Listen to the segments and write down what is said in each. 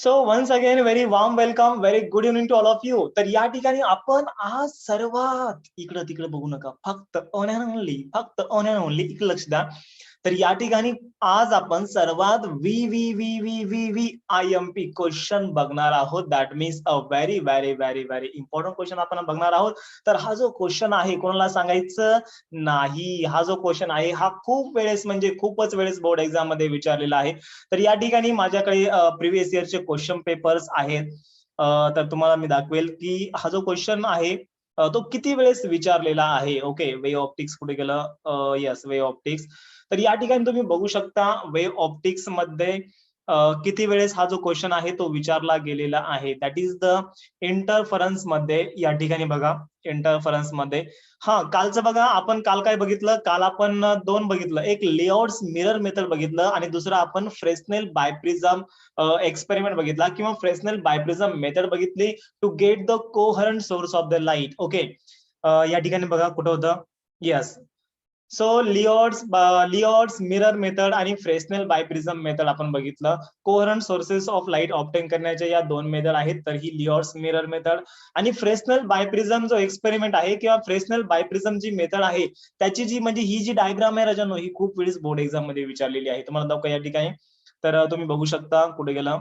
So once again very warm welcome, very good evening to all of you. तर या ठिकाणी आपण आज सर्वात इकडं तिकडे बघू नका, फक्त ऑन अँड ओनली, फक्त ऑन अँड ओनली इकडे लक्ष द्या. तर या ठिकाणी आज आपण सर्वात V V V V V V I M P question बघणार आहोत. That means a very very very very important question आपण बघणार आहोत. तर हा जो क्वेश्चन आहे कोणाला सांगायचं नाही, हा जो क्वेश्चन आहे हा खूप वेळेस म्हणजे खूपच वेळेस बोर्ड एक्झाम मध्ये विचारलेला आहे. तर या ठिकाणी माझ्याकडे प्रिव्हियस इयरचे क्वेश्चन पेपर्स आहेत. तर तुम्हाला मी दाखवेल की हा जो क्वेश्चन आहे तो किती वेळेस विचारलेला आहे. ओके, वे ऑप्टिक्स कुठे गेलं? येस, वे ऑप्टिक्स. तर या ठिकाणी तुम्ही बघू शकता वे ऑप्टिक्स मध्ये किती वेळेस हा जो क्वेश्चन आहे तो विचारला गेलेला आहे. दॅट इज द इंटरफरन्स मध्ये. या ठिकाणी बघा इंटरफरन्स मध्ये. हा, कालचं बघा, आपण काल काय बघितलं? काल आपण दोन बघितलं, एक लिओर्ड्स मिरर मेथड बघितलं आणि दुसरं आपण फ्रेस्नेल बायप्रिझम एक्सपेरिमेंट बघितला किंवा फ्रेस्नेल बायप्रिझम मेथड बघितली to get the coherent source of the light. Okay, या ठिकाणी बघा कुठं होतं? Yes. So Lloyd's mirror method आणि फ्रेस्नेल बायप्रिझम मेथड आपण बघितलं. Coherent sources of light obtain करण्याच्या या दोन मेथड आहेत. तर ही लिओर्ड्स मिरर मेथड आणि फ्रेस्नेल बायप्रिझम जो एक्सपेरिमेंट आहे किंवा फ्रेस्नेल बायप्रिझम जी मेथड आहे त्याची जी म्हणजे ही जी डायग्राम आहे राजानो, ही खूप वेळेस बोर्ड एक्झाम मध्ये विचारलेली आहे. तुम्हाला दाखवा या ठिकाणी. तर तुम्ही बघू शकता कुठे गेला.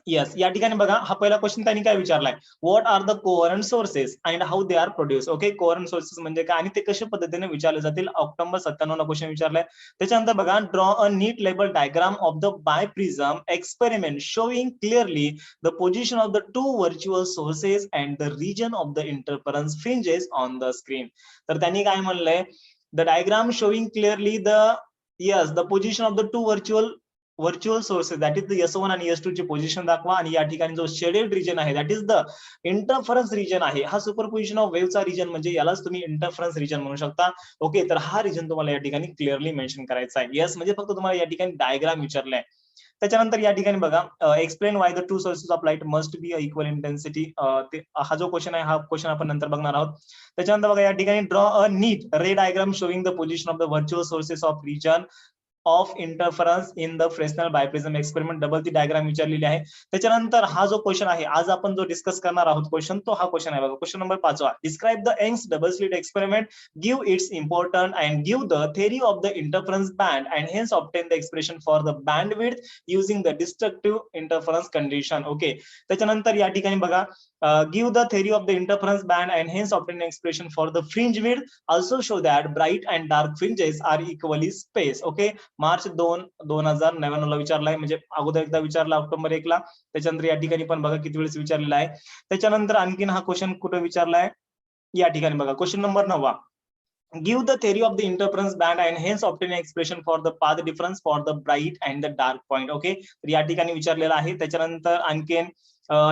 येस, या ठिकाणी बघा हा पहिला क्वेश्चन त्यांनी काय विचारलाय? What are the coherent sources and how they are produce. Okay, coherent sources म्हणजे काय आणि ते कशा पद्धतीने विचारले जातील. ऑक्टोबर 97 ला क्वेश्चन विचारलाय. त्याच्यानंतर बघा, draw a neat label diagram of the biprism experiment showing clearly the position of the two virtual sources and the region of the interference fringes on the screen. तर त्यांनी काय म्हणलंय? The diagram showing clearly the the position of the two virtual sources, that is the S1 आणि S2 ची position दाखवा. आणि या ठिकाणी जो शेडेड रिजन आहे that is the interference region आहे. हा सुपरपोजिशन ऑफ वेव्हचा रिजन म्हणजे यालाच तुम्ही इंटरफरन्स रिजन म्हणू शकता. ओके, तर हा रिजन तुम्हाला या ठिकाणी क्लिअरली मेन्शन करायचा आहे. येस म्हणजे फक्त तुम्हाला या ठिकाणी डायग्राम विचारलाय. त्याच्यानंतर या ठिकाणी बघा, explain why the two sources of light must be equal intensity. हा जो क्वेश्चन आहे हा क्वेश्चन आपण नंतर बघणार आहोत. त्याच्यानंतर बघा या ठिकाणी draw a neat ray diagram showing the position of the virtual sources of region of interference in the Fresnel biprism experiment. Double ती डायग्राम विचारलेली आहे. त्याच्यानंतर हा जो क्वेश्चन आहे आज आपण जो डिस्कस करणार आहोत क्वेश्चन, तो हा क्वेश्चन आहे बघा. Question number 5. Describe the Young's double slit experiment, give its importance and give the theory of the interference band and hence obtain the expression for the band width using the destructive interference condition. Okay, त्याच्यानंतर या ठिकाणी बघा, give the theory of the interference band and hence obtain an expression for the fringe width. Also show that bright and dark fringes are equally spaced. Okay, March 2099 ला विचारलाय, म्हणजे अगोदर एकदा विचारला October 1 ला. त्याच्यानंतर या ठिकाणी पण बघा किती वेळेस विचारलेला आहे. त्याच्यानंतर आणखीन हा क्वेश्चन कुठे विचारलाय? या ठिकाणी बघा question number 9. Give the theory of the interference band and hence obtain an expression for the path difference for the bright and the dark point. Okay, तर या ठिकाणी विचारलेला आहे. त्याच्यानंतर आणखीन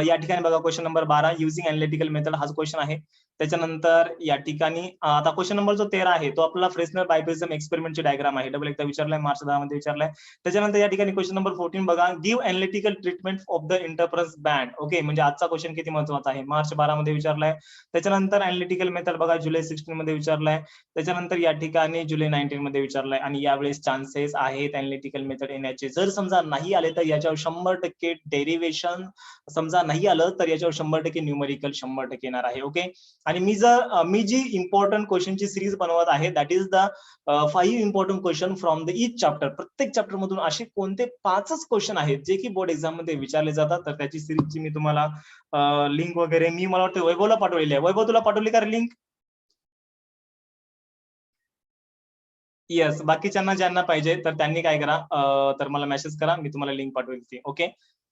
या ठिकाणी बघा question number 12 using analytical method, हाच क्वेश्चन आहे. त्याच्यानंतर या ठिकाणी आता क्वेश्चन नंबर जो 13 आहे तो आपला फ्रेस्नेल बायप्रिझम एक्सपेरिमेंटची डायग्राम आहे. डबल एकदा विचारलाय, मार्च 10 मध्ये विचारलाय. त्याच्यानंतर या ठिकाणी क्वेश्चन नंबर 14 बघा, give analytical treatment of the interference band. Okay, म्हणजे आजचा क्वेश्चन किती महत्वाचा आहे, मार्च 12 मध्ये विचारलाय. त्याच्यानंतर अॅनालिटिकल मेथड बघा जुलै 16 मध्ये विचारलाय. त्याच्यानंतर या ठिकाणी जुलै 19 मध्ये विचारलाय. आणि यावेळेस चान्सेस आहेत अॅनालिटिकल मेथड येण्याचे. जर समजा नाही आले तर याच्यावर 100% डेरिव्हेशन, समजा नाही आलं तर याच्यावर 100% न्यूमेरिकल 100% येणार आहे. ओके, आणि मी जी इम्पॉर्टंट क्वेश्चनची सिरीज बनवत आहे that is the 5 important question from the each chapter. प्रत्येक चॅप्टर मधून असे कोणते 5च क्वेश्चन आहेत जे की बोर्ड एक्झाम मध्ये विचारले जातात. तर त्याची सिरीजची मी तुम्हाला लिंक वगैरे मी मला वाटतं वैभवला पाठवलेली आहे. वैभव, तुला पाठवली का लिंक? येस, बाकीच्यांना ज्यांना पाहिजे तर त्यांनी काय करा, तर मला मेसेज करा, मी तुम्हाला लिंक पाठवेल ती. ओके,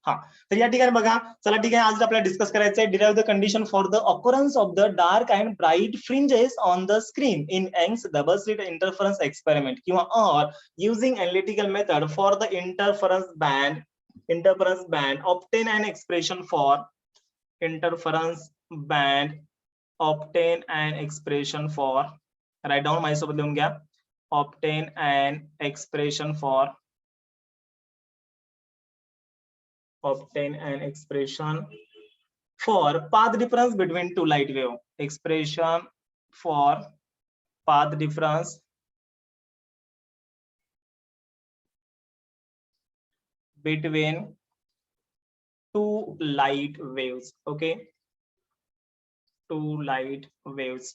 हा. तर या ठिकाणी बघा, चला ठीक आहे, आज आपल्याला डिस्कस करायचं आहे derive the condition for the occurrence of the dark and bright fringes on the screen in Young's double slit interference experiment किंवा or using analytical method for the interference band obtain an expression for interference band obtain an expression for, right down माझ्यासोबत लिहून घ्या, obtain an expression for path difference between two light wave. Expression for path difference between two light waves. Okay, two light waves.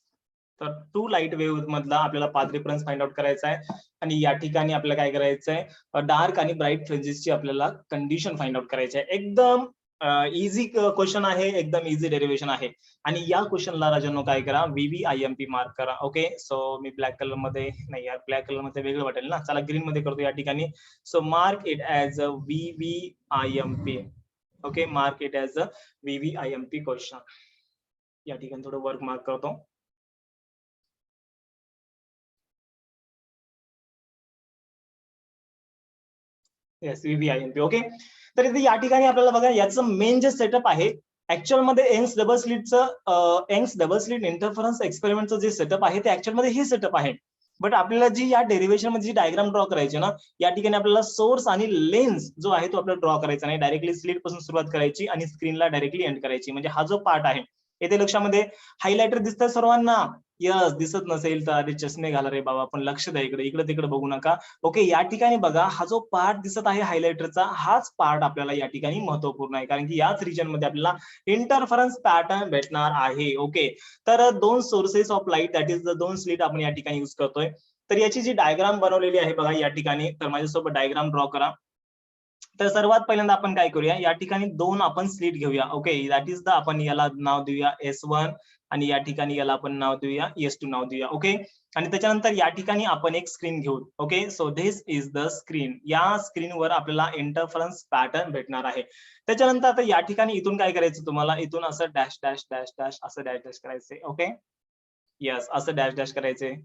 तर two light wave मधला आपल्याला path difference find out करायचा आहे आणि या ठिकाणी आपल्याला काय करायचं आहे, डार्क आणि ब्राईट फ्रिंजेसची आपल्याला कंडिशन फाइंड आउट करायची आहे. एकदम इझी क्वेश्चन आहे, एकदम इझी डेरिव्हेशन आहे. आणि या क्वेश्चनला राजांनो काय करा, VVIMP मार्क करा. ओके, सो मी ब्लॅक कलर मध्ये नाही यार, ब्लॅक कलर मध्ये वेगळं वाटेल ना, चला ग्रीन मध्ये करतो या ठिकाणी. So mark it as a VVIMP. Okay, mark it as a VVIMP question. या ठिकाणी थोडं वर्क मार्क करतो. Yes, VVIMP. ओके, तर इथे या ठिकाणी आपल्याला बघा याचं मेन जे सेटअप आहे, ऍक्च्युअल मध्ये यंग्स डबल स्लिट इंटरफरन्स एक्सपेरिमेंटचं जे सेटअप आहे ते ऍक्च्युअल मध्ये हे सेटअप आहे. बट आपल्याला जी या डेरिव्हेशन मध्ये जी डायग्राम ड्रॉ करायची ना, या ठिकाणी आपल्याला सोर्स आणि लेन्स जो आहे तो आपल्याला ड्रॉ करायचा नाही, डायरेक्टली स्लिट पासून सुरुवात करायची आणि स्क्रीनला डायरेक्टली एंड करायची. म्हणजे हा जो पार्ट आहे, येथे लक्षामध्ये हायलायटर दिसतंय सर्वांना? यस, दिसत नसेल तर आधी चष्मे घाला रे बाबा, पण लक्ष द्या इकडे, इकडे तिकडे बघू नका. ओके, या ठिकाणी बघा हा जो पार्ट दिसत आहे हायलायटरचा, हाच पार्ट आपल्याला या ठिकाणी महत्वपूर्ण आहे, कारण की याच रिजन मध्ये आपल्याला इंटरफरन्स पॅटर्न भेटणार आहे. ओके, तर दोन sources of light, that is the दोन स्लिट आपण या ठिकाणी युज करतोय. तर याची जी डायग्राम बनवलेली आहे बघा या ठिकाणी, तर माझ्यासोबत डायग्राम ड्रॉ करा. तर सर्वात पहिल्यांदा आपण काय करूया, या ठिकाणी दोन आपण स्लिट घेऊया. ओके, दॅट इज द आपण याला नाव देऊया S1 आणि या ठिकाणी याला आपण नाव देऊया S2 नाव देऊया. ओके, आणि त्याच्यानंतर या ठिकाणी आपण एक स्क्रीन घेऊ. Okay, so this is the screen. या स्क्रीनवर आपल्याला इंटरफरन्स पॅटर्न भेटणार आहे. त्याच्यानंतर आता या ठिकाणी इथून काय करायचं तुम्हाला, इथून असं डॅश डॅश डॅश डॅश असं डॅश डॅश करायचंय. ओके, यस, असं डॅश डॅश करायचंय.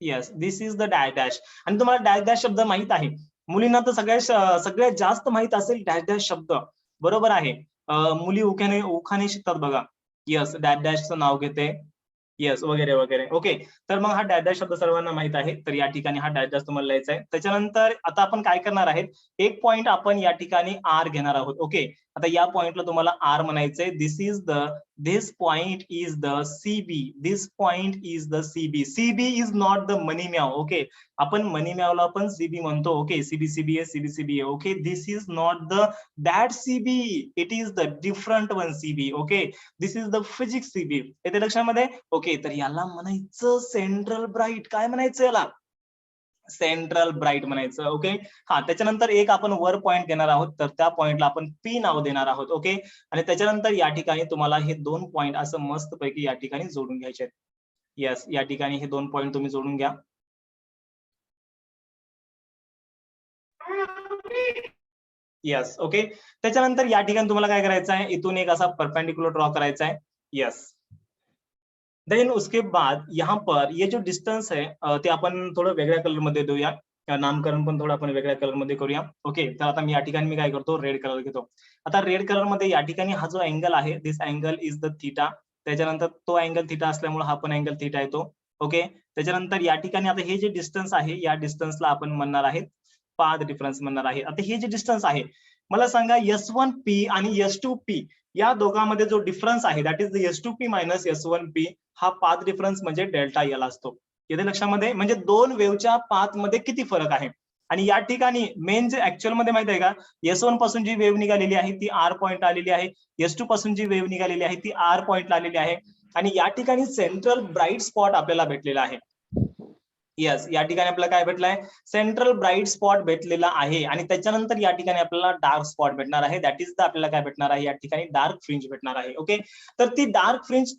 Yes, this is the dash dash. आणि तुम्हाला डॅश डॅश शब्द माहित आहे, मुलींना तर सगळ्यात जास्त माहित असेल डॅश डॅश शब्द. बरोबर आहे, मुली उखाणे शिकतात बघा. येस, डॅश डॅशचं नाव घेते. येस, वगैरे वगैरे. ओके, तर मग हा डॅश डॅश शब्द सर्वांना माहित आहे, तर या ठिकाणी हा डॅश डॅश तुम्हाला लिहायचा आहे. त्याच्यानंतर आता आपण काय करणार आहे, एक पॉइंट आपण या ठिकाणी आर घेणार आहोत. ओके, आता या पॉइंटला तुम्हाला आर म्हणायचंय. This point is the CB. This point is the CB. CB is not the मनी म्याव. ओके, आपण मनी म्यावला आपण CB म्हणतो. ओके, CB आहे, CB आहे. Okay, this is not the that CB. It is the different one CB. Okay, this is the physics CB. येते लक्षामध्ये? ओके, तर याला म्हणायचं सेंट्रल ब्राईट. काय म्हणायचं याला? सेंट्रल ब्राईट म्हणायचं. ओके, हा, त्याच्यानंतर एक आपण वर पॉइंट घेणार आहोत, तर त्या पॉइंटला आपण P नाव देणार आहोत. ओके, आणि त्याच्यानंतर या ठिकाणी तुम्हाला हे दोन पॉइंट असं मस्त पैकी या ठिकाणी जोडून घ्यायचे आहेत. येस, या ठिकाणी हे दोन पॉइंट तुम्ही जोडून घ्या. येस, ओके, त्याच्यानंतर या ठिकाणी तुम्हाला काय करायचं आहे, इथून एक असा परपेंडिक्युलर ड्रॉ करायचा आहे. येस, देन उसके बाद यहाँ पर ये जो डिस्टन्स है ते आपण थोडं वेगळ्या कलर मध्ये देऊया. नामकरण पण थोडं आपण वेगळ्या कलर मध्ये करूया. ओके, तर आता मी या ठिकाणी मी काय करतो, रेड कलर घेतो. आता रेड कलर मध्ये या ठिकाणी हा जो अँगल आहे, दिस अँगल इज द थीटा. त्याच्यानंतर तो अँगल थीटा असल्यामुळे हा पण अँगल थीटा येतो. ओके, त्याच्यानंतर या ठिकाणी आता हे जे डिस्टन्स आहे, या डिस्टन्सला आपण म्हणणार आहे पाथ डिफरन्स म्हणणार आहे. आता हे जे डिस्टन्स आहे, मला सांगा S1P आणि S2P या दोघांमध्ये जो डिफरन्स आहे, that is the S2P minus S1P, हा पाथ डिफरन्स म्हणजे डेल्टा एल असतो. येते लक्षामध्ये? म्हणजे दोन वेव्हच्या पाथ मध्ये किती फरक आहे. आणि या ठिकाणी मेन जे ऍक्च्युअल मध्ये माहिती आहे का, S1 पासून जी वेव्ह निघालेली आहे ती R पॉइंट आलेली आहे, S2 पासून जी वेव्ह निघालेली आहे ती R पॉइंट आलेली आहे. आणि या ठिकाणी सेंट्रल ब्राईट स्पॉट आपल्याला भेटलेला आहे. येस, या ठिकाणी आपल्याला काय भेटलंय, सेंट्रल ब्राईट स्पॉट भेटलेला आहे. आणि त्याच्यानंतर या ठिकाणी आपल्याला डार्क स्पॉट भेटणार आहे, दॅट इज द आपल्याला काय भेटणार आहे, या ठिकाणी डार्क फ्रिंज भेटणार आहे. ओके, तर ती डार्क फ्रिंज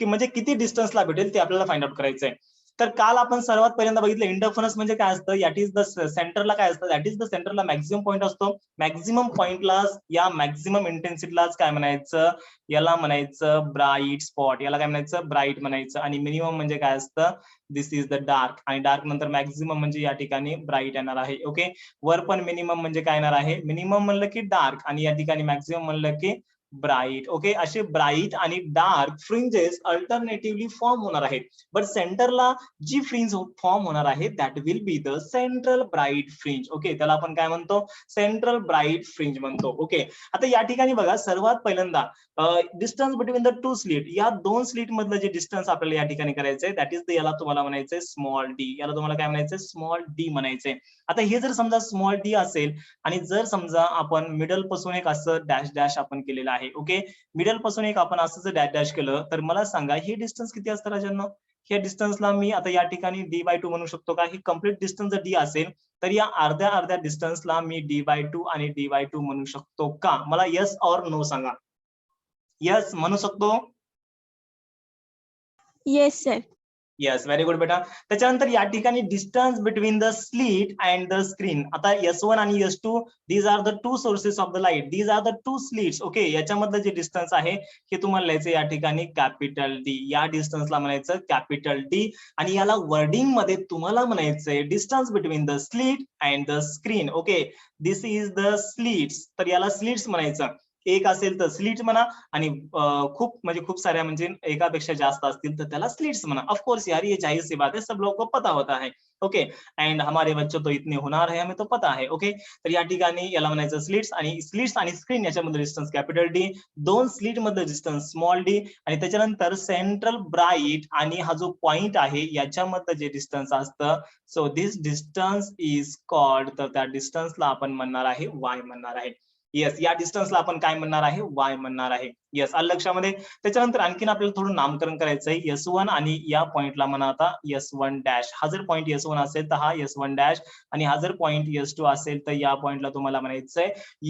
म्हणजे किती डिस्टन्सला भेटेल ते आपल्याला फाइंड आउट करायचंय. तर काल आपण सर्वात पहिल्यांदा बघितलं इंटरफरन्स म्हणजे काय असतं, दॅट इज द सेंटरला काय असतं, दॅट इज द सेंटरला मॅक्झिमम पॉईंट असतो. मॅक्झिमम पॉईंटला या मॅक्झिमम इंटेन्सिटीलाच काय म्हणायचं, याला म्हणायचं ब्राईट स्पॉट. याला काय म्हणायचं, ब्राईट म्हणायचं. आणि मिनिमम म्हणजे काय असतं, दिस इज द डार्क. आणि डार्क नंतर मॅक्झिमम म्हणजे या ठिकाणी ब्राईट येणार आहे. ओके, वर पण मिनिमम म्हणजे काय येणार आहे, मिनिमम म्हणलं की डार्क आणि या ठिकाणी मॅक्झिमम म्हणलं की ब्राईट. ओके, असे ब्राईट आणि डार्क फ्रिंजेस अल्टरनेटिव्हली फॉर्म होणार आहेत. बट सेंटरला जी फ्रिंज फॉर्म होणार आहे that will be the central bright fringe. Okay, त्याला आपण काय म्हणतो, सेंट्रल ब्राईट फ्रिंज म्हणतो. ओके, आता या ठिकाणी बघा सर्वात पहिल्यांदा distance between the two slit, या दोन स्लिट मधलं जे डिस्टन्स आपल्याला या ठिकाणी करायचंय दॅट इज द, याला तुम्हाला म्हणायचंय स्मॉल डी. याला तुम्हाला काय म्हणायचंय, स्मॉल डी म्हणायचंय. आता हे जर समजा स्मॉल डी असेल आणि जर समजा आपण मिडल पासून एक असं डॅश डॅश आपण केलेलं आहे. ओके, मिडल पासून एक आपण असं जर डॅश डॅश केलं तर मला सांगा हे डिस्टन्स किती असतं राजांनो. या डिस्टन्सला मी आता या ठिकाणी d/2 म्हणू शकतो का. ही कम्प्लीट डिस्टन्स जर डी असेल तर या अर्ध्या अर्ध्या डिस्टन्सला मी d/2 आणि d/2 म्हणू शकतो का. मला येस ऑर नो सांगा. येस म्हणू शकतो. Yes sir. Yes, very good बेटा. त्याच्यानंतर या ठिकाणी distance between the slit and the screen. आता S1 आणि S2 these are the two sources of the light, these are the two slits. Okay, याच्यामधलं जे डिस्टन्स आहे हे तुम्हाला लिहायचं या ठिकाणी कॅपिटल डी. या डिस्टन्सला म्हणायचं कॅपिटल डी आणि याला वर्डिंग मध्ये तुम्हाला म्हणायचंय distance between the slit and the screen. Okay, this is the slits, तर याला स्लीट्स म्हणायचं. एक असेल तर स्लीट म्हणा आणि खूप म्हणजे खूप साऱ्या म्हणजे एकापेक्षा जास्त असतील तर त्याला स्लिट्स म्हणा. ऑफ कोर्स यार ये जाहिर सी बात है, सब लोगों को पता होता है. ओके, एंड हमारे बच्चों तो इतने होणार है हमें तो पता है. ओके, तर या ठिकाणी याला म्हणायचं स्लिट्स आणि स्क्रीन याच्यामध्ये डिस्टन्स कॅपिटल डी, दोन स्लिट मधलं डिस्टन्स स्मॉल डी आणि त्याच्यानंतर सेंट्रल ब्राईट आणि हा जो पॉइंट आहे याच्यामधलं जे डिस्टन्स असतं, so this distance is called, तर त्या डिस्टन्सला आपण म्हणणार आहे वाय म्हणणार आहे. येस, या डिस्टन्सला आपण काय म्हणणार आहे, वाय म्हणणार आहे. येस, आलं लक्षामध्ये. त्याच्यानंतर आणखीन आपल्याला थोडं नामकरण करायचंय. S1 आणि या पॉइंटला म्हणा आता S1 डॅश. हा जर पॉइंट S1 असेल तर हा S1 डॅश आणि हा जर पॉइंट S2 असेल तर या पॉइंटला तुम्हाला म्हणायचंय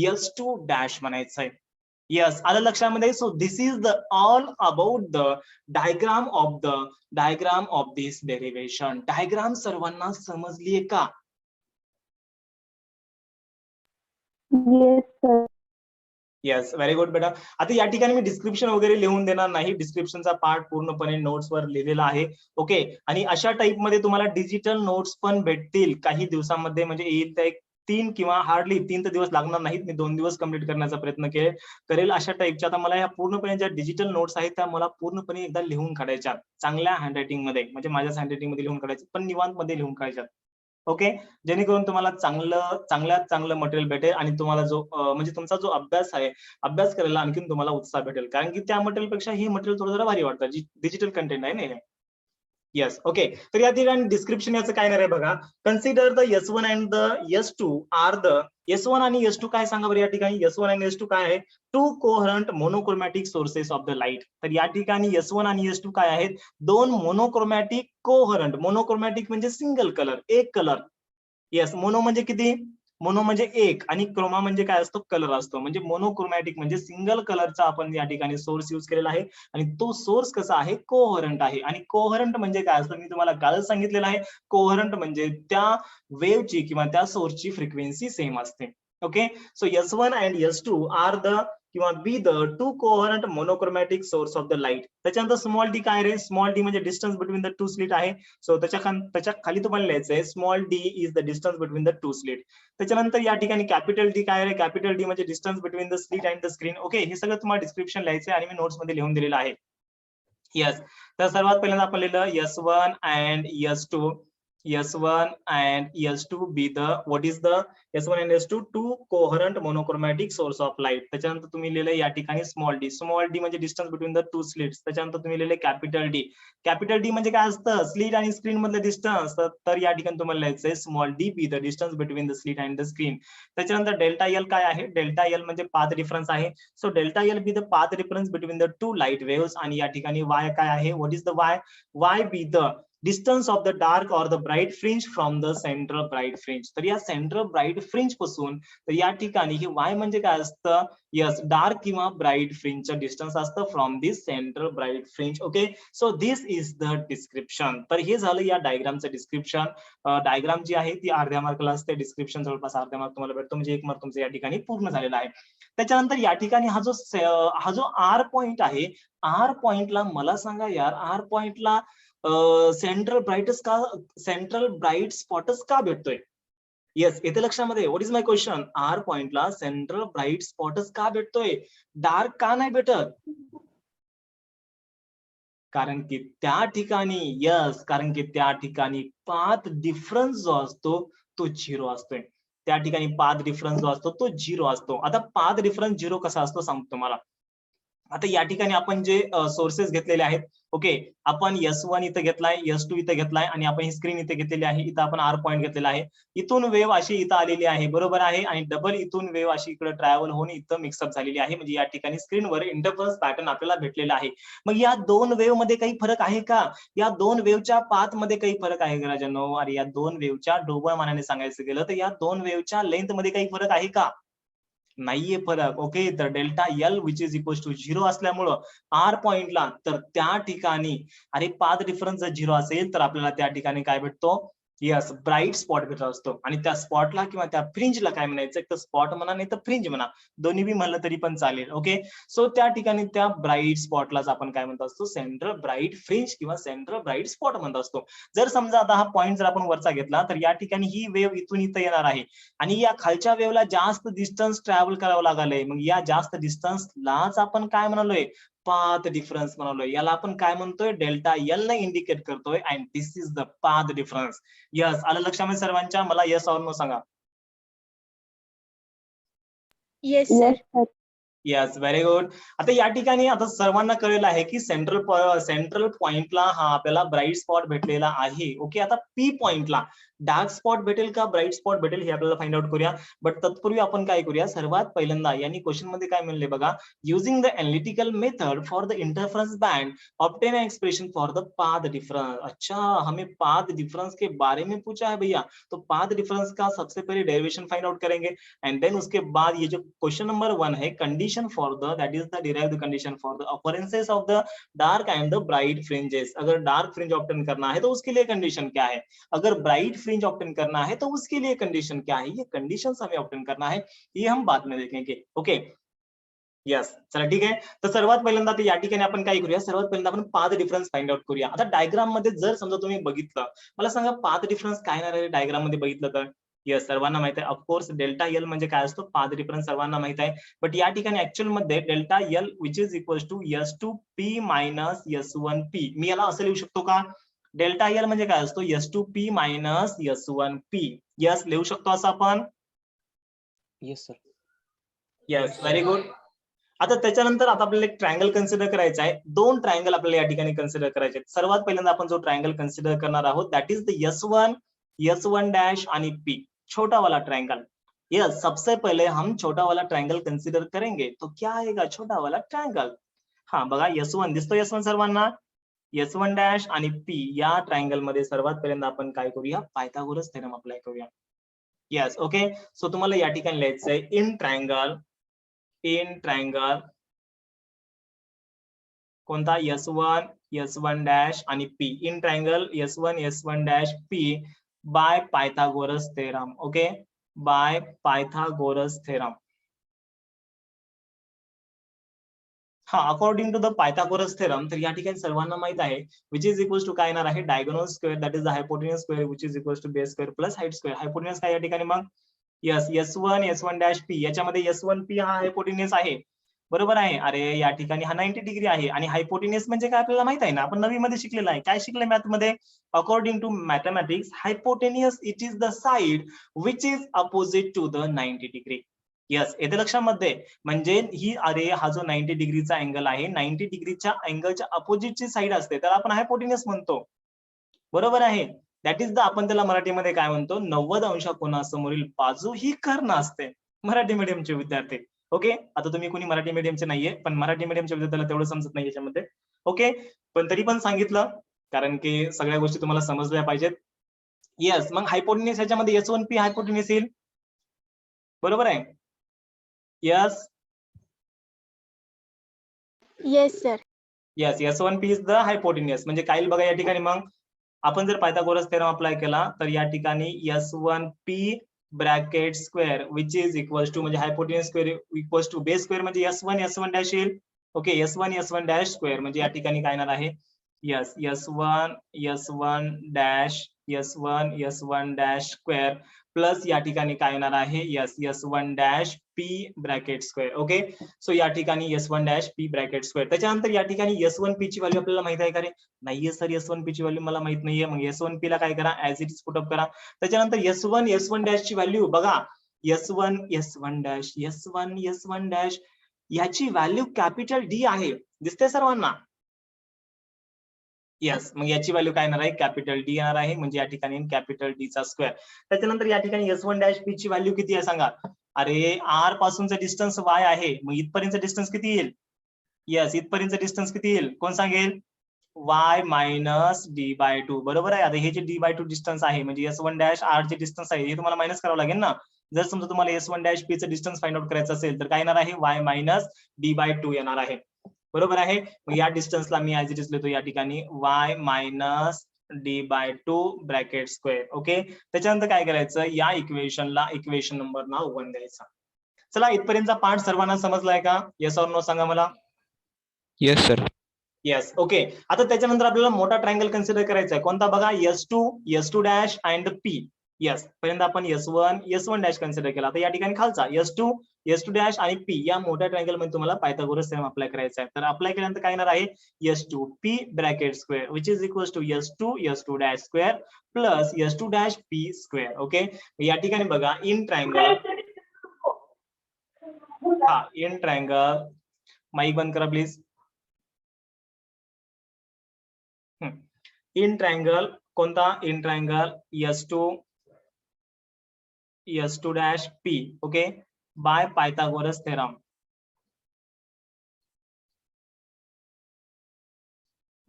S2 डॅश म्हणायचंय. येस, आलं लक्षामध्ये. So this is the all about the diagram of this derivation. Diagram सर्वांना समजलीये का. Yes sir. Yes, very good बेटा. आता या ठिकाणी मी डिस्क्रिप्शन वगैरे लिहून देणार नाही. डिस्क्रिप्शनचा पार्ट पूर्णपणे नोट्सवर लिहिलेला आहे. ओके, आणि अशा टाइप मध्ये तुम्हाला डिजिटल नोट्स पण भेटतील काही दिवसांमध्ये, म्हणजे येईल त्या 3 किंवा हार्डली 3 दिवस लागणार नाहीत. मी 2 दिवस कंप्लीट करण्याचा प्रयत्न करेल अशा टाइपच्या. आता मला या पूर्णपणे ज्या डिजिटल नोट्स आहेत त्या मला पूर्णपणे एकदा लिहून काढायच्या चांगल्या हँडरायटिंग मध्ये, म्हणजे माझ्याच हँडरायटिंग मध्ये लिहून काढायच्या, पण निवांत मध्ये लिहून काढायच्या. ओके, जेणेकरून तुम्हाला चांगल्यात चांगलं मटेरियल भेटेल आणि तुम्हाला जो म्हणजे तुमचा जो अभ्यास आहे, अभ्यास करायला आणखीन तुम्हाला उत्साह भेटेल, कारण की त्या मटेरियल पेक्षा हे मटेरियल थोडं जरा भारी वाटतं, जी डिजिटल कंटेंट आहे ना. Yes, okay. तर या ठिकाणी डिस्क्रिप्शन याचं काय नाही बघा. Consider the S1 and the S2 are the, S1 आणि S2 काय सांगा बरं या ठिकाणी. S1 आणि S2 काय आहे, two coherent monochromatic sources of the light. तर या ठिकाणी S1 आणि S2 काय आहेत, दोन मोनोक्रोमॅटिक कोहरंट. मोनोक्रोमॅटिक म्हणजे सिंगल कलर, एक कलर. येस, मोनो म्हणजे किती, मोनो म्हणजे एक आणि क्रोमा म्हणजे काय असतो, कलर असतो. म्हणजे मोनोक्रोमॅटिक म्हणजे सिंगल कलरचा आपण या ठिकाणी सोर्स युज केलेला आहे आणि तो सोर्स कसा आहे, कोहरंट आहे. आणि कोहरंट म्हणजे काय असतं, मी तुम्हाला कालच सांगितलेलं आहे. कोहरंट म्हणजे त्या वेव्हची किंवा त्या सोर्सची फ्रिक्वेन्सी सेम असते. Okay, so S1 and S2 are the किंवा be the two coherent monochromatic source of the light. त्याच्यानंतर स्मॉल डी काय रे, स्मॉल डी म्हणजे distance between the two slit आहे. सो त्याच्या खाली तुम्हाला लिहायचंय small D is the distance between the two slit. त्याच्यानंतर या ठिकाणी कॅपिटल डी काय रे, कॅपिटल डी म्हणजे distance between the slit and the screen. Okay, हे सगळं तुम्हाला डिस्क्रिप्शन लिहायचंय आणि मी नोट्स मध्ये लिहून दिलेलं आहे. येस, तर सर्वात पहिल्यांदा आपण लिहिलं S1 and S2. S1 and S2 be the, what is the S1 and S2 two coherent monochromatic source of light. त्याच्यानंतर तुम्ही लिहिले या ठिकाणी स्मॉल डी. स्मॉल डी म्हणजे distance between the two slits. त्याच्यानंतर तुम्ही लिहिले कॅपिटल डी. कॅपिटल डी म्हणजे काय असतं, स्लिट आणि स्क्रीन मधलं डिस्टन्स. तर या ठिकाणी तुम्हाला लिहायचंय small d be the distance between the slit and the screen. त्याच्यानंतर डेल्टा एल काय आहे, डेल्टा एल म्हणजे पाथ डिफरन्स आहे. So delta L be the path difference between the two light waves. आणि या ठिकाणी वाय काय आहे, what is the Y, Y be the distance of the dark or the bright fringe from the central bright fringe. तर या central bright fringe पासून तर या ठिकाणी हे वाय म्हणजे काय असतं, यस, डार्क किंवा ब्राईट फ्रिंजचं डिस्टन्स असतं from this central bright fringe. Okay, so this is the description. तर हे झालं या डायग्रामचं डिस्क्रिप्शन. डायग्राम जी आहे ती अर्ध्या मार्कला असते, डिस्क्रिप्शन जवळपास अर्ध्या मार्क तुम्हाला भेटतो, म्हणजे 1 मार्क तुमचं या ठिकाणी पूर्ण झालेला आहे. त्याच्यानंतर या ठिकाणी हा जो आर पॉइंट आहे, आर पॉइंटला मला सांगा यार, आर पॉइंटला सेंट्रल ब्राईट स्पॉटच का भेटतोय. येस, येते लक्षामध्ये. What is my question? R पॉइंटला सेंट्रल ब्राईट स्पॉटच का भेटतोय, डार्क का नाही भेटत? कारण की त्या ठिकाणी, यस, कारण की त्या ठिकाणी पाथ डिफरन्स जो असतो तो 0 असतोय. त्या ठिकाणी पाथ डिफरन्स जो असतो तो 0 असतो. आता पाथ डिफरन्स 0 कसा असतो सांगतो तुम्हाला. आता या ठिकाणी आपण जे सोर्सेस घेतलेले आहेत, ओके, आपण S1 इथं घेतलाय, S2 इथं घेतलाय आणि आपण ही स्क्रीन इथे घेतलेली आहे. इथं आपण आर पॉइंट घेतलेला आहे. इथून वेव्ह अशी इथं आलेली आहे, बरोबर आहे, आणि डबल इथून वेव्ह अशी इकडे ट्रॅव्हल होऊन इथं मिक्सअप झालेली आहे. म्हणजे या ठिकाणी स्क्रीनवर इंटरफरन्स पॅटर्न आपल्याला भेटलेला आहे. मग या दोन वेव्ह मध्ये काही फरक आहे का? या दोन वेव्हच्या पाथ मध्ये काही फरक आहे का राजांनो? अरे या दोन वेव्हच्या ढोबळमानाने सांगायचं गेलं तर या दोन वेव्हच्या लेंथ मध्ये काही फरक आहे का? नाहीये फरक. ओके, तर delta L which is equal to 0 असल्यामुळं आर पॉइंटला, तर त्या ठिकाणी अरे पाथ डिफरन्स जर 0 असेल तर आपल्याला त्या ठिकाणी काय भेटतो? यस, ब्राईट स्पॉट भेटत असतो. आणि त्या स्पॉटला किंवा त्या फ्रिंजला काय म्हणायचं? एक तर स्पॉट म्हणा नाही तर फ्रिंज म्हणा, दोन्ही बी म्हणलं तरी पण चालेल. ओके, सो त्या ठिकाणी त्या ब्राईट स्पॉटलाच आपण काय म्हणत असतो? सेंट्रल ब्राईट फ्रिंज किंवा सेंट्रल ब्राईट स्पॉट म्हणत असतो. जर समजा आता हा पॉइंट जर आपण वरचा घेतला तर या ठिकाणी ही वेव्ह इथून इथं येणार आहे आणि या खालच्या वेव्हला जास्त डिस्टन्स ट्रॅव्हल करावं लागलंय. मग या जास्त डिस्टन्सलाच आपण काय म्हणालोय? पाथ डिफरन्स म्हणालोय. याला आपण काय म्हणतोय? डेल्टा एल ने इंडिकेट करतोय and this is the path difference. Yes, आलं लक्षामध्ये सर्वांच्या? मला यस ऑर नो सांगा. Yes, Yes, sir. sir. Yes, very good. आता या ठिकाणी आता सर्वांना कळलेलं आहे की सेंट्रल पॉइंटला हा आपल्याला ब्राईट स्पॉट भेटलेला आहे. ओके, आता पी पॉइंटला डार्क स्पॉट भेटेल का ब्राईट स्पॉट भेटेल हे आपल्याला फाइंड आउट करूया. बट तत्पूर्वी आपण काय करूया? सर्वात पहिल्यांदा यांनी क्वेश्चन मध्ये काय म्हणले बघा, using the analytical method for the interference band obtain an expression for the path difference. अच्छा, हमें पाथ डिफरेंस के बारे में पूछा है भैया, तो पाथ डिफरेंस का सबसे पहले डेरिवेशन फाइंड आउट करेंगे एंड देन उसके बाद ये जो क्वेश्चन नंबर 1 है, condition for the, that is the derived condition for the occurrences of the dark and the bright fringes. अगर डार्क फ्रिंज ऑब्टेन करना है तो उसके लिए कंडीशन क्या है, अगर ब्राइट फ्रिंज ऑब्टेन करना है तो उसके लिए कंडीशन क्या है, ये कंडीशंस हमें ऑब्टेन करना है, ये हम बाद में देखेंगे. ओके, यस, चला ठीक आहे. तर सर्वात पहिल्यांदा या ठिकाणी आपण काय करूया? सर्वात पहिल्यांदा आपण पाथ डिफरन्स फाइंड आउट करूया. आता डायग्राम मध्ये जर समजा तुम्ही बघितलं, मला सांगा पाथ डिफरन्स काय येणार आहे डायग्राम मध्ये बघितलं तर? येस, सर्वांना माहित आहे ऑफकोर्स डेल्टा एल म्हणजे काय असतो? पाथ डिफरन्स सर्वांना माहित आहे. बट या ठिकाणी ऍक्च्युअल मध्ये delta L which is equal to S two P minus S one P. मी याला असं लिहू शकतो का? डेल्टा एल म्हणजे काय असतो? S two P minus S one P. Yes, लिहू शकतो असं आपण? Yes sir. Yes, very good. आता त्याच्यानंतर आता आपल्याला एक ट्रायंगल कन्सिडर करायचा आहे. दोन ट्रायंगल आपल्याला या ठिकाणी कन्सिडर करायचे आहेत. सर्वात पहिल्यांदा आपण जो ट्रायंगल कन्सिडर करणार आहोत that is the S one dash आणि पी, छोटा वाला ट्रायंगल. यस, सबसे पहले हम छोटा वाला ट्रायंगल कन्सिडर करेंगे. तो क्या आएगा? छोटा वाला ट्रायंगल. हा बघा, S1 दिसतो, S1 सर्वांना? S1 डॅश आणि पी या ट्रायंगल मध्ये सर्वात पहिल्यांदा आपण काय करूया? पायथागोरस थेरम अप्लाय करूया. Yes, okay. सो तुम्हाला या ठिकाणी लिहायचंय इन ट्रायंगल कोणता? S1 डॅश आणि P. In triangle S1 dash P by Pythagoras theorem. Okay, by Pythagoras theorem. हा, according to the Pythagoras theorem, तर या ठिकाणी सर्वांना माहित आहे विच इज इक्वल टू काय येणार आहे? Diagonal square that is the hypotenuse square which is equal to base square plus height square. Hypotenuse काय या ठिकाणी मग? Yes, S1 dash P. याच्यामध्ये S1 P हा हायपोटेन्यूज आहे, बरोबर आहे? अरे या ठिकाणी हा 90 डिग्री आहे आणि हायपोटेन्यूज म्हणजे काय आपल्याला माहित आहे ना, आपण 9वी मध्ये शिकलेलं आहे. काय शिकले मॅथ मध्ये? According to mathematics, hypotenuse it is the side which is opposite to the 90 degree. Yes, येते लक्षामध्ये? म्हणजे ही, अरे हा जो 90 डिग्रीचा अँगल आहे, 90 डिग्रीच्या अँगलच्या अपोजिटची साइड असते तर आपण हायपोटेन्यूज म्हणतो, बरोबर आहे? दॅट इज द, आपण त्याला मराठीमध्ये काय म्हणतो? 90 अंशाकोनासमोरील बाजू ही कर्ण असते. मराठी मीडियमचे विद्यार्थी. ओके, आता तुम्ही कोणी मराठी मीडियमचे नाहीये, पण मराठी मीडियमच्या विद्यार्थ्याला तेवढं समजत नाही याच्यामध्ये. ओके, पण तरी पण सांगितलं कारण की सगळ्या गोष्टी तुम्हाला समजल्या पाहिजेत. येस, मग हायपोटेन्यूज ह्याच्यामध्ये S1P हायपोटेन्यूज येईल, बरोबर आहे? Yes, Yes, sir. Yes, S1P is the hypotenuse. म्हणजे काय बघा या ठिकाणी, मग आपण जर पायथागोरस थेरम अप्लाय केला तर या ठिकाणी S1P bracket square which is equal to, म्हणजे hypotenuse square equal to base square म्हणजे S1 डॅश येईल. ओके, S1 डॅश स्क्वेअर म्हणजे या ठिकाणी काय येणार आहे? Yes, S1 dash S1 dash square plus या ठिकाणी काय येणार आहे S1 dash P bracket square. Okay, so या ठिकाणी S1 dash P bracket square. त्याच्यानंतर या ठिकाणी S1P ची व्हॅल्यू आपल्याला माहित आहे का रे? नाहीये सर, S1P ची व्हॅल्यू मला माहित नाहीये. मग S1P ला काय करा, as it is put up करा. त्याच्यानंतर S1 डॅश ची व्हॅल्यू बघा, S1 डॅश याची व्हॅल्यू कॅपिटल D आहे, दिसते सर्वांना? येस, मग याची व्हॅल्यू काय येणार आहे, कॅपिटल D येणार आहे, म्हणजे या ठिकाणी कॅपिटल D चा स्क्वेअर. त्याच्यानंतर या ठिकाणी S1 डॅश P ची व्हॅल्यू किती आहे सांगा? अरे R पासूनचं डिस्टन्स Y आहे, मग इथपर्यंत डिस्टन्स किती येईल? येस, इथपर्यंत डिस्टन्स किती येईल, कोण सांगेल? Y minus D/2. बरोबर आहे. आता हे जे D/2 डिस्टन्स आहे म्हणजे S1 डॅश R चे डिस्टन्स आहे, हे तुम्हाला मायनस करावं लागेल ना. जर समजा तुम्हाला S1 डॅश P चं डिस्टन्स फाइंड आउट करायचं असेल तर काय येणार आहे, Y मायनस D/2 येणार आहे. बरोबर आहे. मग या डिस्टन्सला मी ऍज इट इज लिहितो या ठिकाणी Y minus D/2 bracket square. Okay, त्याच्यानंतर काय करायचं, या इक्वेशनला इक्वेशन नंबर नाव 1 द्यायचा. चला, इथपर्यंतचा पार्ट सर्वांना समजलाय का? येस ऑर नो सांगा मला. Yes sir. Yes, okay. आता त्याच्यानंतर आपल्याला मोठा ट्रायंगल कन्सिडर करायचा आहे, कोणता बघा, S2 dash and P. Yes, पहिल्यांदा आपण S1 डॅश कन्सिडर केला. आता या ठिकाणी खालचा S2 डॅश आणि P या मोठ्या ट्रायंगल मध्ये तुम्हाला पायथागोरस थेरम अप्लाय करायचा आहे. तर अप्लाय केल्यानंतर काय येणार आहे, S2P bracket square which is equals to S2 dash square plus S2 dash P square. Okay, या ठिकाणी बघा, इन ट्रायंगल माईक बंद करा प्लीज. इन ट्रायंगल कोणता, in triangle S2 dash P. Okay, by Pythagoras theorem.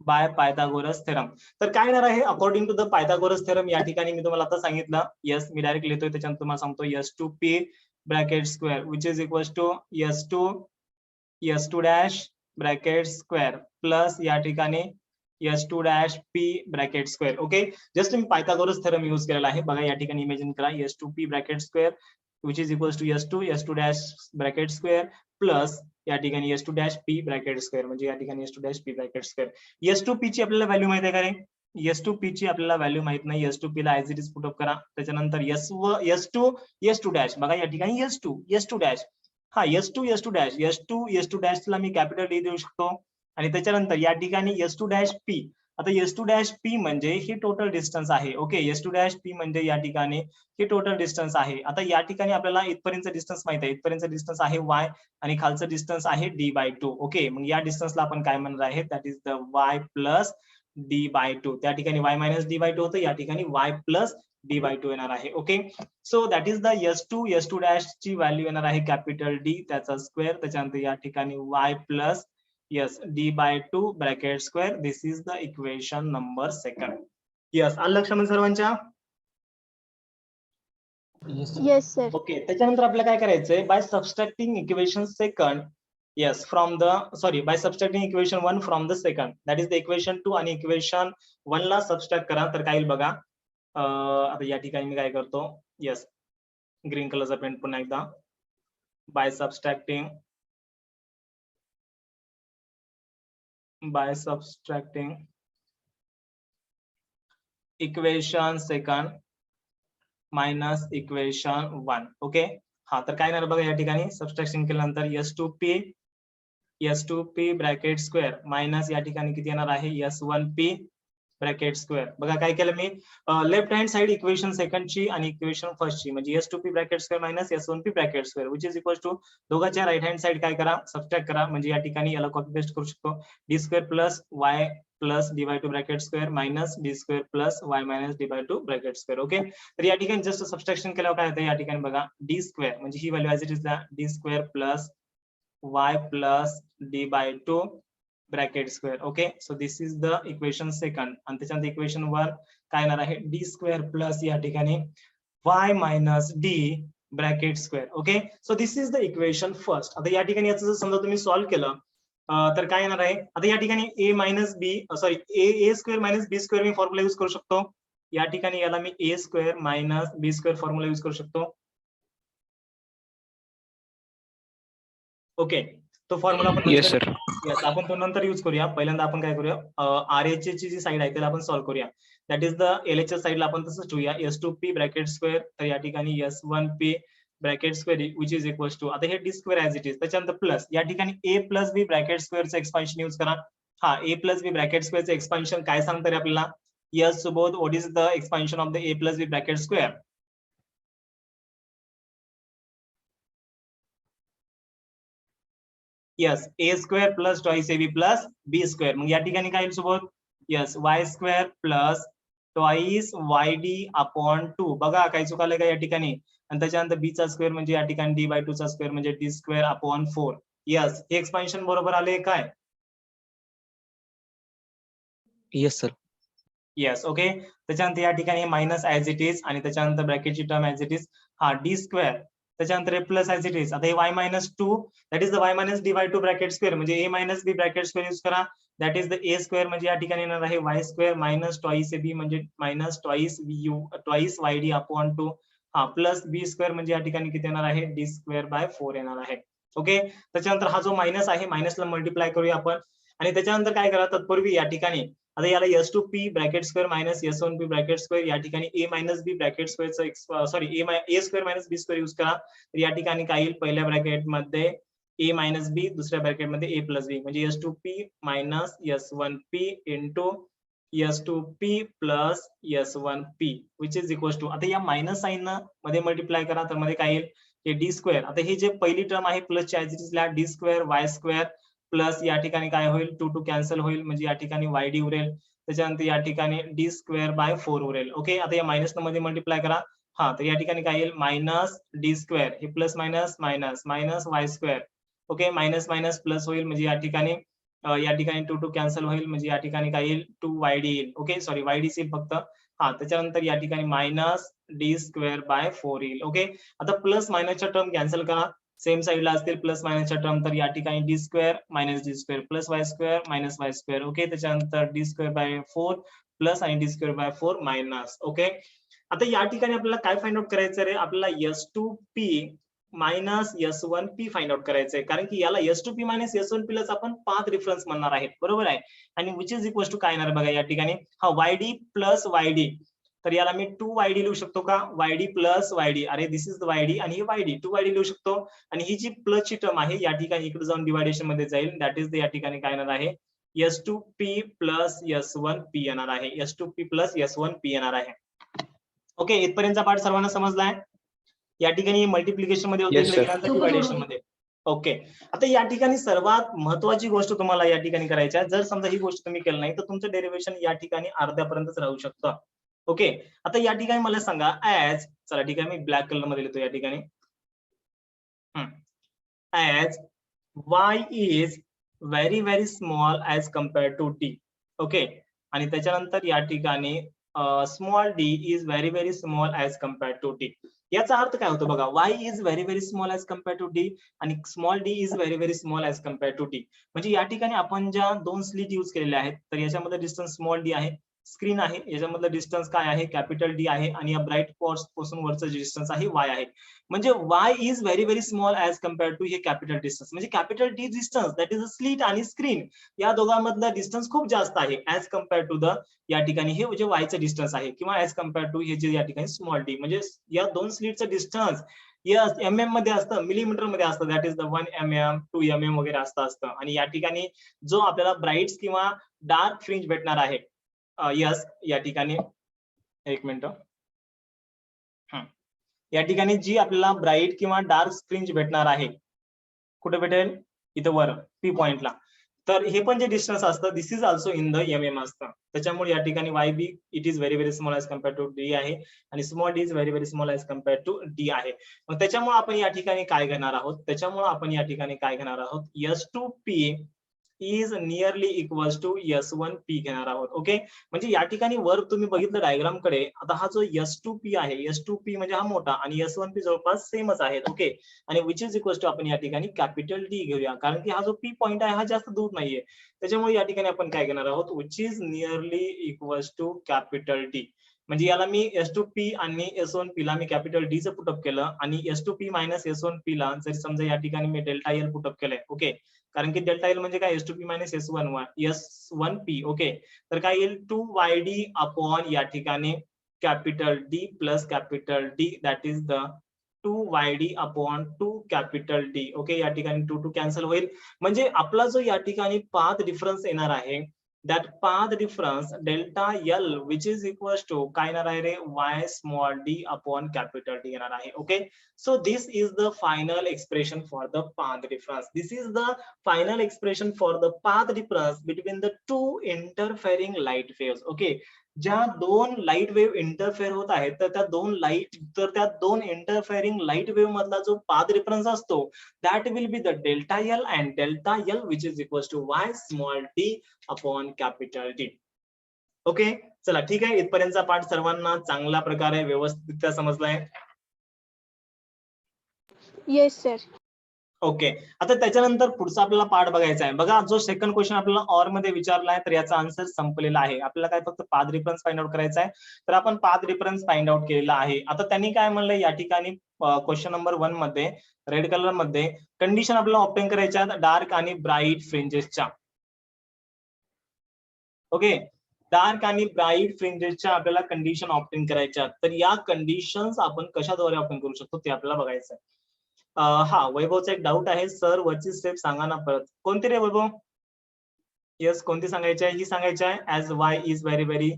By Pythagoras theorem. तर काय येणार आहे, according to the Pythagoras theorem, या ठिकाणी मी तुम्हाला आता सांगितलं. येस, मी डायरेक्ट लिहितोय, त्याच्यानंतर तुम्हाला सांगतो S2P bracket square which is equals to S2 dash bracket square plus या ठिकाणी S2 dash P bracket square. Okay, just मी पायथागोरस थेरम यूज केलेला आहे. बघा या ठिकाणी इमेजिन करा, S2P bracket square which is equals to S2 dash bracket square plus या ठिकाणी S2 dash P bracket square, म्हणजे या ठिकाणी S2 dash P bracket square. S2P ची आपल्याला व्हॅल्यू माहिती आहे का रे? S2P ची आपल्याला व्हॅल्यू माहित नाही. S2P ला as it is put up करा. त्याच्यानंतर S2 डॅश, बघा या ठिकाणी S2 डॅश, हा S2 डॅश ला मी कॅपिटल D देऊ शकतो. आणि त्याच्यानंतर या ठिकाणी S2 डॅश P. आता S2 डॅश P म्हणजे ही टोटल डिस्टन्स आहे. ओके, S2 डॅश P म्हणजे या ठिकाणी ही टोटल डिस्टन्स आहे. आता या ठिकाणी आपल्याला इथपर्यंत डिस्टन्स माहित आहे, इथपर्यंत डिस्टन्स आहे Y आणि खालचं डिस्टन्स आहे D/2. ओके, मग या डिस्टन्सला आपण काय म्हणणार आहे, that is the Y plus D/2. त्या ठिकाणी Y मायनस D/2 होतं, या ठिकाणी Y प्लस D/2 येणार आहे. Okay, so that is the S2 dash ची व्हॅल्यू येणार आहे कॅपिटल D त्याचा स्क्वेअर. त्याच्यानंतर या ठिकाणी Y plus D/2 bracket square. This is the equation number 2. Yes, आलं लक्षात सर्वांच्या? Yes, sir. ओके, त्याच्यानंतर आपल्याला काय करायचंय, by subtracting equation second, yes from the by subtracting equation 1 from the second, that is the equation 2 आणि equation 1 ला subtract करा. तर काय येईल बघा, आता या ठिकाणी मी काय करतो, येस ग्रीन कलरचा पेंट पुन्हा एकदा, by subtracting equation second minus equation 1. Okay, हा तर काय येणार बघा, या ठिकाणी सबस्ट्रॅक्शन केल्यानंतर S2P ब्रॅकेट स्क्वेअर मायनस या ठिकाणी किती येणार आहे, S1P ब्रॅकेट स्क्वेअर. बघा काय केलं मी, left hand side equation second ची आणि इक्वेशन फर्स्ट ची, म्हणजे S2P bracket square minus S1P bracket square which is equal to दोघांच्या राईट हँड साइड काय करा, सबट्रॅक्ट करा. म्हणजे या ठिकाणी याला कॉपी पेस्ट करू शकतो, D square plus Y plus D/2 bracket square minus D square plus Y minus D/2 bracket square. Okay, तर या ठिकाणी जस्ट सबट्रॅक्शन केल्यावर काय होतं, या ठिकाणी बघा D स्क्वेअर म्हणजे ही value as it is D square plus Y plus D/2 bracket square. Okay, so this is the equation second. आणि त्याच्यानंतर इक्वेशन 1 काय येणार आहे, D स्क्वेअर प्लस या ठिकाणी Y minus D bracket square. Okay, so this is the equation first. आता या ठिकाणी याचं जर समजा तुम्ही सॉल्व्ह केलं तर काय येणार आहे, आता या ठिकाणी A square minus B square me formula use करू शकतो. या ठिकाणी याला मी A square minus B square formula use करू शकतो. ओके, तो फॉर्म्युला आपण येस सर. आपण तो नंतर यूज करूया. पहिल्यांदा आपण काय करूया, RHS ची जी साइड आहे त्याला आपण सॉल्व्ह करूया. दॅट इज द LHS साईडला आपण तसंच ठेवूया S2P ब्रॅकेट स्क्वेअर, तर या ठिकाणी S1P bracket square which is equal to, आता हे D square as it is, त्याच्यानंतर प्लस या ठिकाणी A प्लस बी ब्रॅकेट स्क्वेअरचं एक्सपान्शन यूज करा. हा A प्लस बी ब्रॅकेट स्क्वेअरचं एक्सपान्शन काय सांगतं रे आपल्याला? Yes Subodh, what is the expansion of the A plus B bracket square? Yes, A square plus twice AB plus B square. मग या ठिकाणी काय येईल Subodh? Yes, Y square plus twice YD upon 2. बघा काही चुकालंय का या ठिकाणी? आणि त्याच्यानंतर B चा स्क्वेअर म्हणजे या ठिकाणी D/2 चा स्क्वेअर म्हणजे D स्क्वेअर अपॉन 4. यस, हे एक्सपान्शन बरोबर आले काय? Yes, sir. Yes, okay. त्याच्यानंतर या ठिकाणी मायनस ऍज इट इज आणि त्याच्यानंतर ब्रॅकेटची टर्म ऍज इट इज. हा डी स्क्वेअर, त्याच्यानंतर प्लस ऍज इट इज. आता हे y minus 2 that is the y minus d/2 bracket square म्हणजे a minus b bracket square use करा. That is the a square म्हणजे या ठिकाणी येणार आहे y square minus twice ab म्हणजे minus twice twice yd upon 2. हा plus b square म्हणजे या ठिकाणी किती येणार आहे? d स्क्वेअर बाय 4 येणार आहे. ओके. त्याच्यानंतर हा जो मायनस आहे मायनसला मल्टिप्लाय करूया आपण आणि त्याच्यानंतर काय करा तत्पूर्वी या ठिकाणी आता याला S2P bracket square minus S1P bracket square या ठिकाणी A मायनस बी ब्रॅकेट स्क्वेअरचा sorry A square minus B square use करा. तर या ठिकाणी काय येईल? पहिल्या ब्रॅकेटमध्ये A मायनस बी, दुसऱ्या ब्रॅकेटमध्ये A प्लस बी म्हणजे S2P minus S1P into S2P plus S1P which is equal to, आता या मायनस साइन मध्ये मल्टिप्लाय करा तर मध्ये काय येईल? हे डी स्क्वेअर. आता ही जे पहिली टर्म आहे प्लसच्या as D square y square plus या ठिकाणी काय होईल? 2 2 कॅन्सल होईल म्हणजे या ठिकाणी YD उरेल. त्याच्यानंतर या ठिकाणी डी स्क्वेअर बाय 4 उरेल. ओके. आता या मायनस मध्ये मल्टिप्लाय करा. हा तर या ठिकाणी काय येईल? मायनस डी स्क्वेअर, हे plus minus minus minus y square. Okay. Minus minus plus होईल म्हणजे या ठिकाणी 2 2 कॅन्सल होईल म्हणजे या ठिकाणी काय येईल? 2YD येईल. ओके सॉरी YD येईल फक्त. हा त्याच्यानंतर या ठिकाणी मायनस डी स्क्वेअर बाय 4 येईल. ओके. आता प्लस मायनसच्या टर्म कॅन्सल करा. सेम साइडला असतील प्लस मायनसच्या टर्म, तर या ठिकाणी D square minus D square plus y square minus Y square. Okay. त्याच्यानंतर डी स्क्वेअर बाय 4 प्लस आणि D square by 4 minus. Okay. आता या ठिकाणी आपल्याला काय फाइंड आउट करायचं रे? आपल्याला S2P minus S1P find out करायचंय, कारण की याला S2P मायनस S1P लाच आपण पाथ रेफरन्स म्हणणार आहे, बरोबर आहे. आणि विच इज इक्वल टू काय येणार बघा या ठिकाणी? हा YD प्लस YD, तर याला मी 2YD लिहू शकतो का? YD प्लस YD, अरे दिस इज द YD आणि हे YD 2YD लिहू शकतो. आणि ही जी प्लस ची टर्म आहे या ठिकाणी इकडे जाऊन डिवायडेशन मध्ये जाईल. दॅट इज द या ठिकाणी काय येणार आहे? S2P प्लस S1P येणार आहे. S2P प्लस S1P येणार आहे. ओके. इथपर्यंतचा पार्ट सर्वांना समजलाय? या ठिकाणी मल्टिप्लिकेशन मध्ये होते, Yes, sir. डिवायडेशन मध्ये. ओके. आता या ठिकाणी सर्वात महत्वाची गोष्ट तुम्हाला या ठिकाणी करायची आहे. जर समजा ही गोष्ट तुम्ही केलं नाही तर तुमचं डेरिव्हेशन या ठिकाणी अर्ध्यापर्यंतच राहू शकतं. ओके. आता या ठिकाणी मला सांगा ऍज, चला ठीक आहे मी ब्लॅक कलर मध्ये लिहितो या ठिकाणी. As y is very very small as compared to d. Okay. आणि त्याच्यानंतर या ठिकाणी small d is very very small as compared to d. याचा अर्थ काय होतो बघा? y is very very small as compared to d आणि small d is very very small as compared to d. म्हणजे या ठिकाणी आपण ज्या दोन स्लिट यूज केलेल्या आहेत तर याच्यामध्ये डिस्टन्स स्मॉल d आहे, स्क्रीन आहे, याच्यामधलं डिस्टन्स काय आहे? कॅपिटल D आहे आणि या ब्राईट स्पॉट्स पासून वरचं डिस्टन्स आहे y आहे. म्हणजे y is very very small as compared to हे कॅपिटल डिस्टन्स. म्हणजे capital D distance that is a slit आणि स्क्रीन या दोघांमधला डिस्टन्स खूप जास्त आहे ऍज कम्पेअर्ड टू द या ठिकाणी हे जे y चं डिस्टन्स आहे किंवा ऍज कम्पेअर्ड टू हे जे या ठिकाणी स्मॉल d. म्हणजे या दोन स्लिटचं डिस्टन्स यस mm मध्ये असतं, मिलीमीटर मध्ये असतं. That is the 1 mm 2 mm वगैरे असतं. आणि या ठिकाणी जो आपल्याला ब्राईट्स किंवा डार्क फ्रिंज भेटणार आहे यस या ठिकाणी एक मिनिट, या ठिकाणी जी आपल्याला ब्राईट किंवा डार्क फ्रिंज भेटणार आहे कुठे भेटेल? इथं वर P पॉइंटला. तर हे पण जे डिस्टन्स असतं this is also in the mm असतं. त्याच्यामुळे या ठिकाणी YB it is very very small as compared to D आहे आणि small d is very very small as compared to D आहे. मग त्याच्यामुळे आपण या ठिकाणी काय घेणार आहोत? S2P is nearly equals to S1P घेणार आहोत. ओके. म्हणजे या ठिकाणी वर तुम्ही बघितलं डायग्राम कडे, आता हा जो S2P आहे, S2P म्हणजे हा मोठा आणि S1P जवळपास सेमच आहे. ओके. आणि विच इज इक्वल टू आपण या ठिकाणी कॅपिटल D घेऊया, कारण की हा जो P पॉइंट आहे हा जास्त दूर नाहीये. त्याच्यामुळे या ठिकाणी आपण काय घेणार आहोत? Which is nearly equals to capital D. म्हणजे याला मी S2P आणि S1P ला मी कॅपिटल डी चं पुटअप केलं आणि S2P मायनस S1P ला जर समजा या ठिकाणी मी डेल्टा एल पुटअप केलंय. ओके, कारण की डेल्टा एल म्हणजे काय S2P मायनस S1P. ओके, तर काय येईल 2YD अपॉन या ठिकाणी capital D plus capital D, that is the 2YD upon 2 capital D. Okay, या ठिकाणी 2 कॅन्सल होईल. म्हणजे आपला जो या ठिकाणी पाथ डिफरन्स येणार आहे, that path difference delta L which is equals to काय येणार आहे रे, y small d upon capital D येणार आहे. Okay, so this is the final expression for the path difference. This is the final expression for the path difference between the two interfering light waves. Okay, ज्या दोन light wave interfere होत आहेत, तर त्या दोन इंटरफेअरिंग light wave मधला जो path difference असतो, that will be the delta L and delta L which is equals to y small d upon capital D. Okay, चला ठीक आहे, इथपर्यंतचा पाठ सर्वांना चांगल्या प्रकारे व्यवस्थित समजलाय. Yes sir. ओके, आता त्याच्यानंतर पुढचा आपल्याला पार्ट बघायचा आहे. बघा, जो सेकंड क्वेश्चन आपल्याला ऑर मध्ये विचारलाय, तर याचा आन्सर संपलेला आहे. आपल्याला काय फक्त पाथ डिफरन्स फाइंड आउट करायचा आहे, तर आपण पाथ डिफरन्स फाइंड आउट केलेला आहे. आता त्यांनी काय म्हणलंय या ठिकाणी क्वेश्चन नंबर 1 मध्ये रेड कलर मध्ये कंडिशन आपल्याला ऑप्टेन करायच्या डार्क आणि ब्राईट फ्रिंजेसच्या. ओके, डार्क आणि ब्राईट फ्रिंजेसच्या आपल्याला कंडिशन ऑप्टेन करायच्या. तर या कंडिशन्स आपण कशाद्वारे ऑप्टेन करू शकतो ते आपल्याला बघायचं आहे. हा, वैभवचा एक डाऊट आहे, सर वरची स्टेप सांगा ना परत. कोणती रे वैभव? येस, कोणती सांगायची आहे? ही सांगायची आहे, as y is very very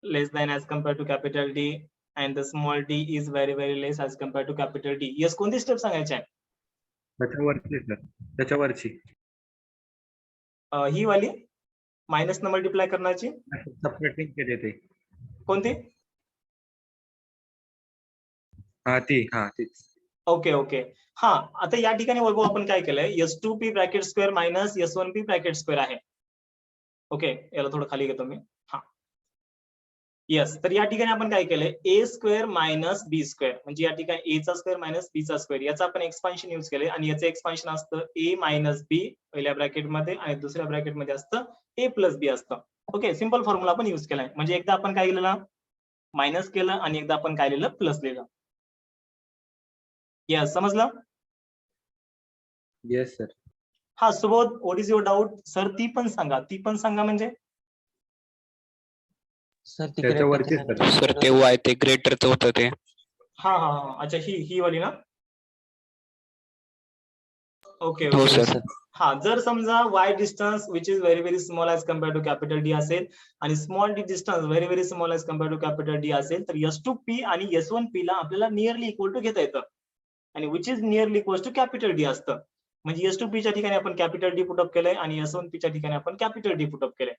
less than as compare to capital D and the small D is very very less as compare to capital D. Yes, कोणती स्टेप सांगायची आहे? त्याच्यावरची ही वाली मायनस न मल्टिप्लाय करण्याची सबट्रॅक्टिंग केले ते. कोणती? हा तीच. ओके ओके, हा, आता या ठिकाणी वैभव आपण काय केलंय, S2P bracket square minus S1P bracket square आहे. ओके, याला थोडं खाली घेतो मी. हा, येस, तर या ठिकाणी आपण काय केलंय, ए स्क्वेअर मायनस बी स्क्वेअर, म्हणजे या ठिकाणी ए चा स्क्वेअर मायनस बी चा स्क्वेअर, याचा आपण एक्सपान्शन युज केलंय. आणि याचं एक्सपान्शन असतं ए मायनस बी पहिल्या ब्रॅकेट मध्ये आणि दुसऱ्या ब्रॅकेट मध्ये असतं ए प्लस बी असतं. ओके, सिंपल फॉर्म्युला आपण युज केलाय. म्हणजे एकदा आपण काय केलेलं, मायनस केलं आणि एकदा आपण काय लिहिलं, प्लस लिहिलं. येस, समजलं? Yes sir. हा, Subodh, what is your doubt? Sir ती पण सांगा म्हणजे सर त्याच्यावरती सर. सर ते वाय ते ग्रेटरचं होतं ते. हा हा हा, अच्छा, ही वाली ना. ओके हो ओके, सर. हा, जर समजा y distance which is very very small as compare to capital D असेल आणि small D distance very very small as compare to capital D असेल, तर S2P आणि S1P ला आपल्याला नियरली इक्वल टू घेता येतं आणि which is nearly equal to capital D असतं. म्हणजे S2P च्या ठिकाणी आपण कॅपिटल डी पुटअप केलंय आणि S1P च्या ठिकाणी आपण कॅपिटल डी पुटअप केलंय.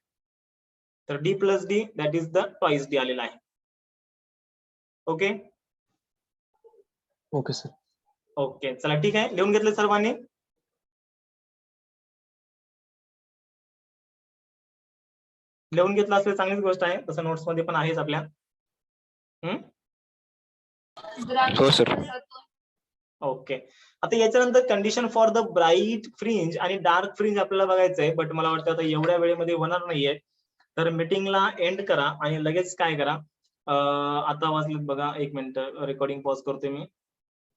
तर D plus D that is the twice D आलेला आहे. Okay okay sir. ओके, चला ठीक आहे, लिहून घेतले सर्वांनी? लिहून घेतलं असेल चांगलीच गोष्ट आहे, तसं नोट्स मध्ये पण आहेच आपल्या. हो सर. ओके, आता याच्यानंतर condition for the bright fringe आणि डार्क फ्रिंज आपल्याला बघायचंय, बट मला वाटतं आता एवढ्या वेळेमध्ये होणार नाहीये. तर मीटिंगला एंड करा आणि लगेच काय करा, आता वाजलेत बघा, 1 मिनिट रेकॉर्डिंग पॉज करतोय मी.